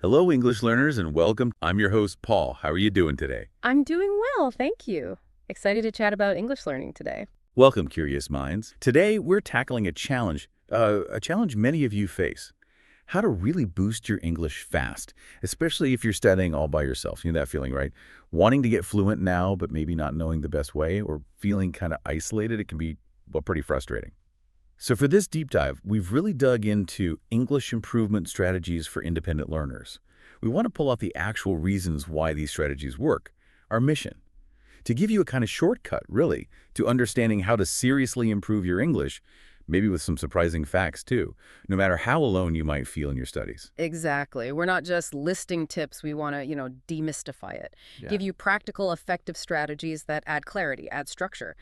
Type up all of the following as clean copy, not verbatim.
Hello, English learners, and welcome. I'm your host, Paul. How are you doing today? I'm doing well, thank you. Excited to chat about English learning today. Welcome, curious minds. Today, we're tackling a challenge many of you face. How to really boost your English fast, especially if you're studying all by yourself. You know that feeling, right? Wanting to get fluent now, but maybe not knowing the best way, or feeling kind of isolated. It can be, well, pretty frustrating. So for this deep dive, we've really dug into English improvement strategies for independent learners. We want to pull out the actual reasons why these strategies work, our mission, to give you a kind of shortcut, really, to understanding how to seriously improve your English, maybe with some surprising facts, too, no matter how alone you might feel in your studies. Exactly. We're not just listing tips. We want to, demystify it. Yeah. Give you practical, effective strategies that add clarity, add structure.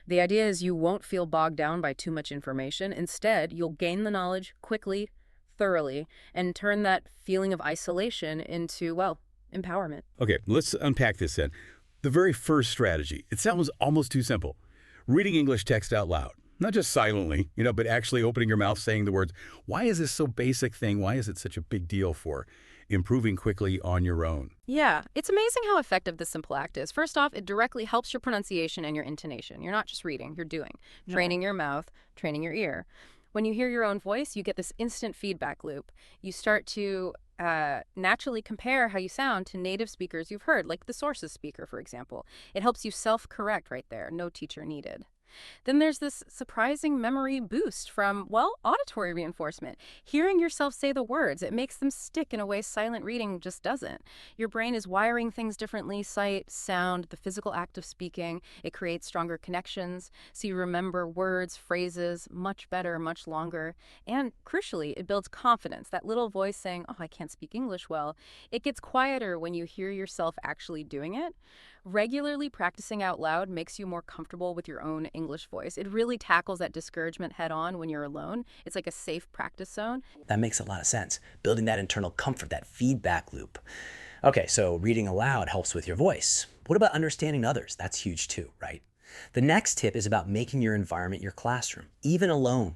The idea is you won't feel bogged down by too much information. Instead, you'll gain the knowledge quickly, thoroughly, and turn that feeling of isolation into, well, empowerment. Okay, let's unpack this then. The very first strategy, it sounds almost too simple. Reading English text out loud. Not just silently, but actually opening your mouth, saying the words. Why is this so basic thing? Why is it such a big deal for improving quickly on your own? Yeah, it's amazing how effective this simple act is. First off, it directly helps your pronunciation and your intonation. You're not just reading, you're doing. Training your mouth, training your ear. When you hear your own voice, you get this instant feedback loop. You start to naturally compare how you sound to native speakers you've heard, like the sources speaker, for example. It helps you self-correct right there, no teacher needed. Then there's this surprising memory boost from, well, auditory reinforcement. Hearing yourself say the words, it makes them stick in a way silent reading just doesn't. Your brain is wiring things differently, sight, sound, the physical act of speaking. It creates stronger connections, so you remember words, phrases much better, much longer. And crucially, it builds confidence. That little voice saying, oh, I can't speak English well, it gets quieter when you hear yourself actually doing it. Regularly practicing out loud makes you more comfortable with your own English voice. It really tackles that discouragement head on when you're alone. It's like a safe practice zone. That makes a lot of sense. Building that internal comfort, that feedback loop. Okay, so reading aloud helps with your voice. What about understanding others? That's huge too, right? The next tip is about making your environment your classroom, even alone.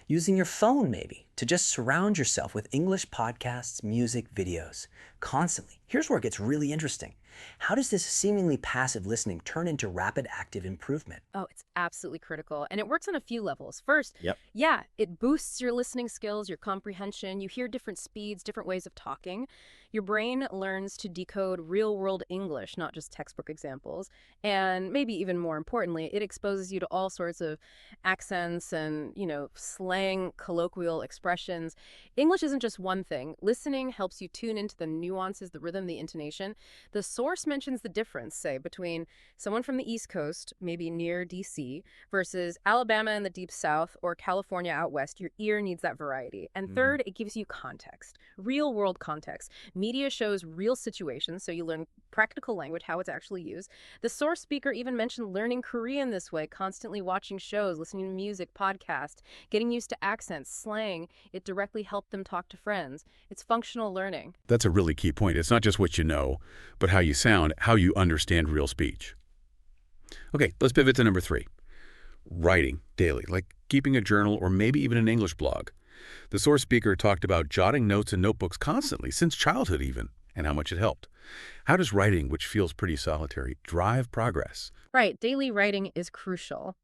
Using your phone, maybe, to just surround yourself with English podcasts, music, videos, constantly. Here's where it gets really interesting. How does this seemingly passive listening turn into rapid active improvement? Oh, it's absolutely critical. And it works on a few levels. First, Yep. yeah, it boosts your listening skills, your comprehension. You hear different speeds, different ways of talking. Your brain learns to decode real-world English, not just textbook examples. And maybe even more importantly, it exposes you to all sorts of accents and, slang, colloquial expressions. English isn't just one thing. Listening helps you tune into the nuances, the rhythm, the intonation. The source mentions the difference, say, between someone from the East Coast, maybe near DC, versus Alabama in the Deep South or California out west. Your ear needs that variety. And third, it gives you context, real world context. Media shows real situations, so you learn practical language, how it's actually used. The source speaker even mentioned learning Korean this way, constantly watching shows, listening to music, podcasts, getting used to accents, slang. It directly helped them talk to friends. It's functional learning. That's a really key point. It's not just what you know, but how you sound, how you understand real speech. Okay, let's pivot to number 3. Writing daily, like keeping a journal or maybe even an English blog. The source speaker talked about jotting notes in notebooks constantly, since childhood even, and how much it helped. How does writing, which feels pretty solitary, drive progress? Right, daily writing is crucial.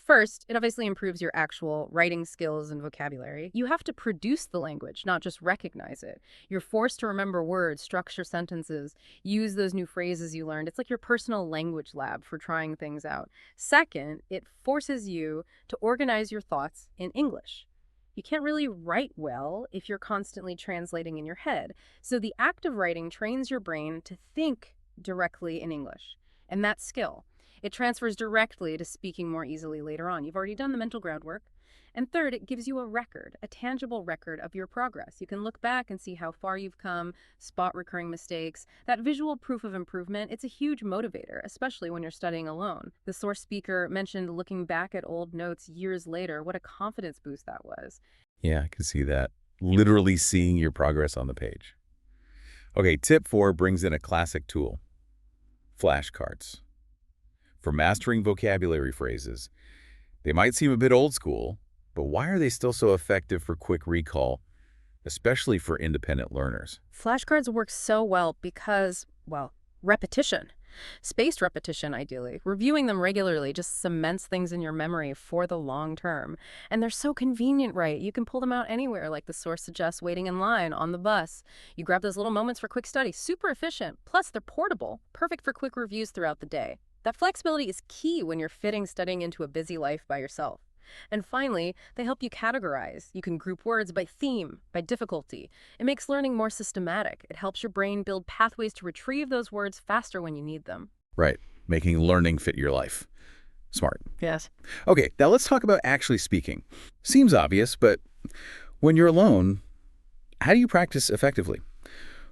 First, it obviously improves your actual writing skills and vocabulary. You have to produce the language, not just recognize it. You're forced to remember words, structure sentences, use those new phrases you learned. It's like your personal language lab for trying things out. Second, it forces you to organize your thoughts in English. You can't really write well if you're constantly translating in your head. So the act of writing trains your brain to think directly in English. And that skill, it transfers directly to speaking more easily later on. You've already done the mental groundwork. And third, it gives you a record, a tangible record of your progress. You can look back and see how far you've come, spot recurring mistakes. That visual proof of improvement, it's a huge motivator, especially when you're studying alone. The source speaker mentioned looking back at old notes years later. What a confidence boost that was. Yeah, I can see that. Literally seeing your progress on the page. Okay, tip 4 brings in a classic tool. Flashcards. For mastering vocabulary phrases, they might seem a bit old school, but why are they still so effective for quick recall? especially for independent learners. Flashcards work so well because, well, repetition. Spaced repetition, ideally. Reviewing them regularly just cements things in your memory for the long term. And they're so convenient, right? You can pull them out anywhere, like the source suggests, waiting in line, on the bus. You grab those little moments for quick study. Super efficient. Plus, they're portable. Perfect for quick reviews throughout the day. That flexibility is key when you're fitting studying into a busy life by yourself. And finally, they help you categorize. You can group words by theme, by difficulty. It makes learning more systematic. It helps your brain build pathways to retrieve those words faster when you need them. Right. Making learning fit your life. Smart. Yes. Okay, now let's talk about actually speaking. Seems obvious, but when you're alone, how do you practice effectively?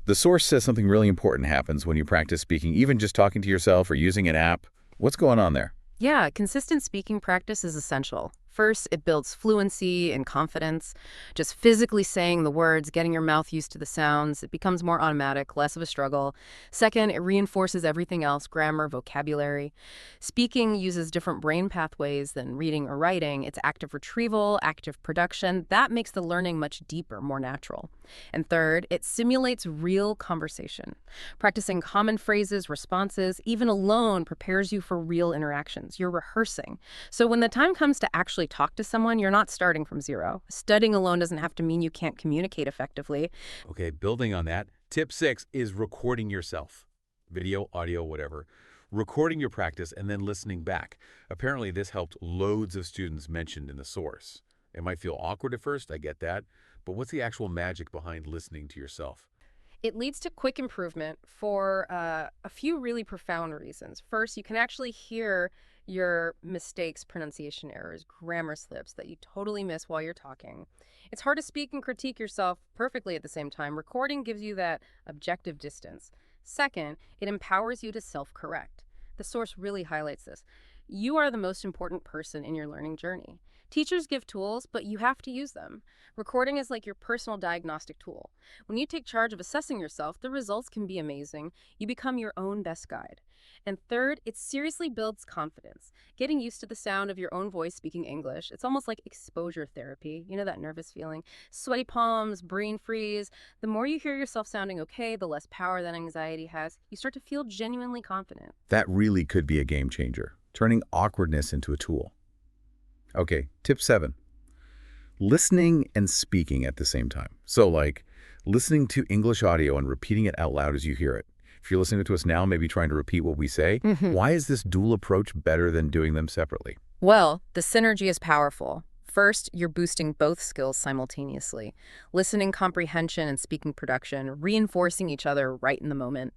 The source says something really important happens when you practice speaking, even just talking to yourself or using an app. What's going on there? Yeah, consistent speaking practice is essential. First, it builds fluency and confidence. Just physically saying the words, getting your mouth used to the sounds, it becomes more automatic, less of a struggle. Second, it reinforces everything else, grammar, vocabulary. Speaking uses different brain pathways than reading or writing. It's active retrieval, active production. That makes the learning much deeper, more natural. And third, it simulates real conversation. Practicing common phrases, responses, even alone, prepares you for real interactions. You're rehearsing. So when the time comes to actually talk to someone, you're not starting from zero. Studying alone doesn't have to mean you can't communicate effectively. Okay, building on that, tip 6 is recording yourself. Video, audio, whatever. Recording your practice and then listening back. Apparently, this helped loads of students mentioned in the source. It might feel awkward at first, I get that, but what's the actual magic behind listening to yourself? It leads to quick improvement for a few really profound reasons. First, you can actually hear your mistakes, pronunciation errors, grammar slips that you totally miss while you're talking. It's hard to speak and critique yourself perfectly at the same time. Recording gives you that objective distance. Second, it empowers you to self-correct. The source really highlights this. You are the most important person in your learning journey. Teachers give tools, but you have to use them. Recording is like your personal diagnostic tool. When you take charge of assessing yourself, the results can be amazing. You become your own best guide. And third, it seriously builds confidence. Getting used to the sound of your own voice speaking English, it's almost like exposure therapy. You know that nervous feeling? Sweaty palms, brain freeze. The more you hear yourself sounding okay, the less power that anxiety has. You start to feel genuinely confident. That really could be a game changer, turning awkwardness into a tool. Okay, tip 7. Listening and speaking at the same time. So like listening to English audio and repeating it out loud as you hear it. If you're listening to us now, maybe trying to repeat what we say, why is this dual approach better than doing them separately? Well, the synergy is powerful. First, you're boosting both skills simultaneously. Listening comprehension and speaking production, reinforcing each other right in the moment.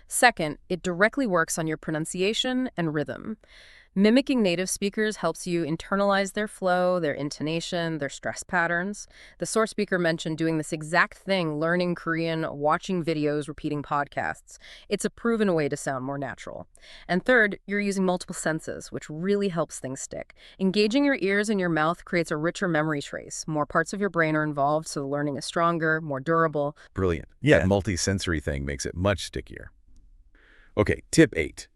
Second, it directly works on your pronunciation and rhythm. Mimicking native speakers helps you internalize their flow, their intonation, their stress patterns. The source speaker mentioned doing this exact thing, learning Korean, watching videos, repeating podcasts. It's a proven way to sound more natural. And third, you're using multiple senses, which really helps things stick. Engaging your ears and your mouth creates a richer memory trace. More parts of your brain are involved, so the learning is stronger, more durable. Brilliant. That multi-sensory thing makes it much stickier. Okay, tip 8.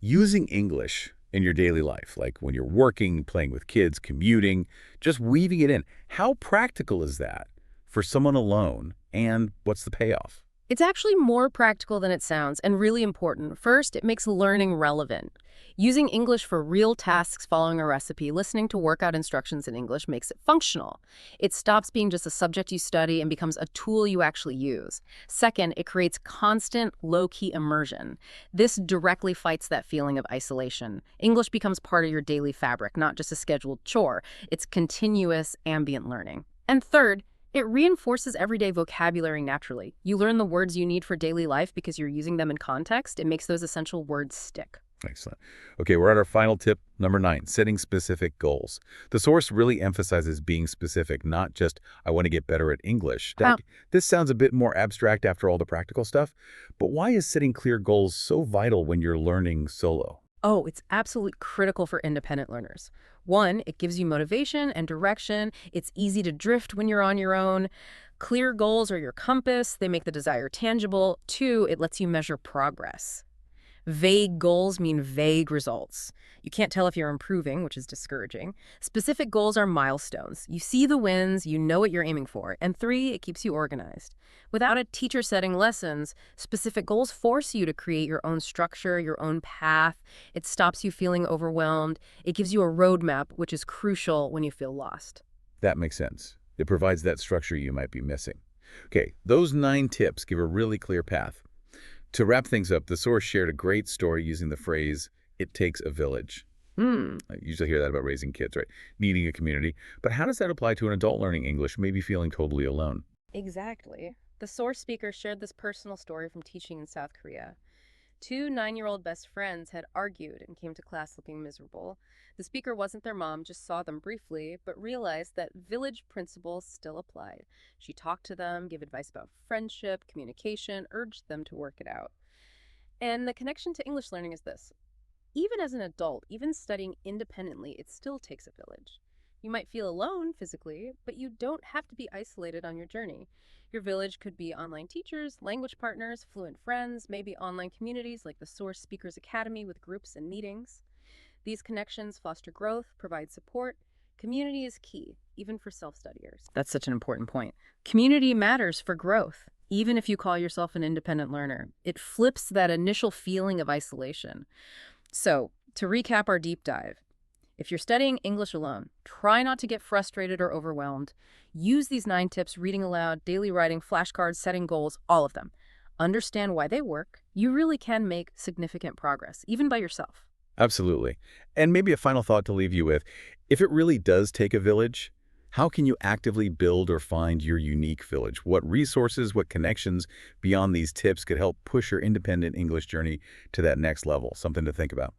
Using English in your daily life, like when you're working, playing with kids, commuting, just weaving it in. How practical is that for someone alone, and what's the payoff? It's actually more practical than it sounds and really important. First, it makes learning relevant. Using English for real tasks, following a recipe, listening to workout instructions in English makes it functional. It stops being just a subject you study and becomes a tool you actually use. Second, it creates constant, low-key immersion. This directly fights that feeling of isolation. English becomes part of your daily fabric, not just a scheduled chore. It's continuous, ambient learning. And third, it reinforces everyday vocabulary naturally. You learn the words you need for daily life because you're using them in context. It makes those essential words stick. Excellent. Okay, we're at our final tip, number 9, setting specific goals. The source really emphasizes being specific, not just, I want to get better at English. This sounds a bit more abstract after all the practical stuff, but why is setting clear goals so vital when you're learning solo? Oh, it's absolutely critical for independent learners. One, it gives you motivation and direction. It's easy to drift when you're on your own. Clear goals are your compass. They make the desire tangible. Two, it lets you measure progress. Vague goals mean vague results. You can't tell if you're improving, which is discouraging. Specific goals are milestones. You see the wins, you know what you're aiming for. And 3, it keeps you organized. Without a teacher setting lessons, specific goals force you to create your own structure, your own path. It stops you feeling overwhelmed. It gives you a roadmap, which is crucial when you feel lost. That makes sense. It provides that structure you might be missing. Okay, those 9 tips give a really clear path. To wrap things up, the source shared a great story using the phrase, "It takes a village." I usually hear that about raising kids, right? Needing a community. But how does that apply to an adult learning English, maybe feeling totally alone? Exactly. The source speaker shared this personal story from teaching in South Korea. 2 9-year-old best friends had argued and came to class looking miserable. The speaker wasn't their mom, just saw them briefly, but realized that village principles still applied. She talked to them, gave advice about friendship, communication, urged them to work it out. And the connection to English learning is this. Even as an adult, even studying independently, it still takes a village. You might feel alone physically, but you don't have to be isolated on your journey. Your village could be online teachers, language partners, fluent friends, maybe online communities like the Source Speakers Academy with groups and meetings. These connections foster growth, provide support. Community is key, even for self-studiers. That's such an important point. Community matters for growth, even if you call yourself an independent learner. It flips that initial feeling of isolation. So, to recap our deep dive, if you're studying English alone, try not to get frustrated or overwhelmed. Use these 9 tips: reading aloud, daily writing, flashcards, setting goals, all of them. Understand why they work. You really can make significant progress, even by yourself. Absolutely. And maybe a final thought to leave you with. If it really does take a village, how can you actively build or find your unique village? What resources, what connections beyond these tips could help push your independent English journey to that next level? Something to think about.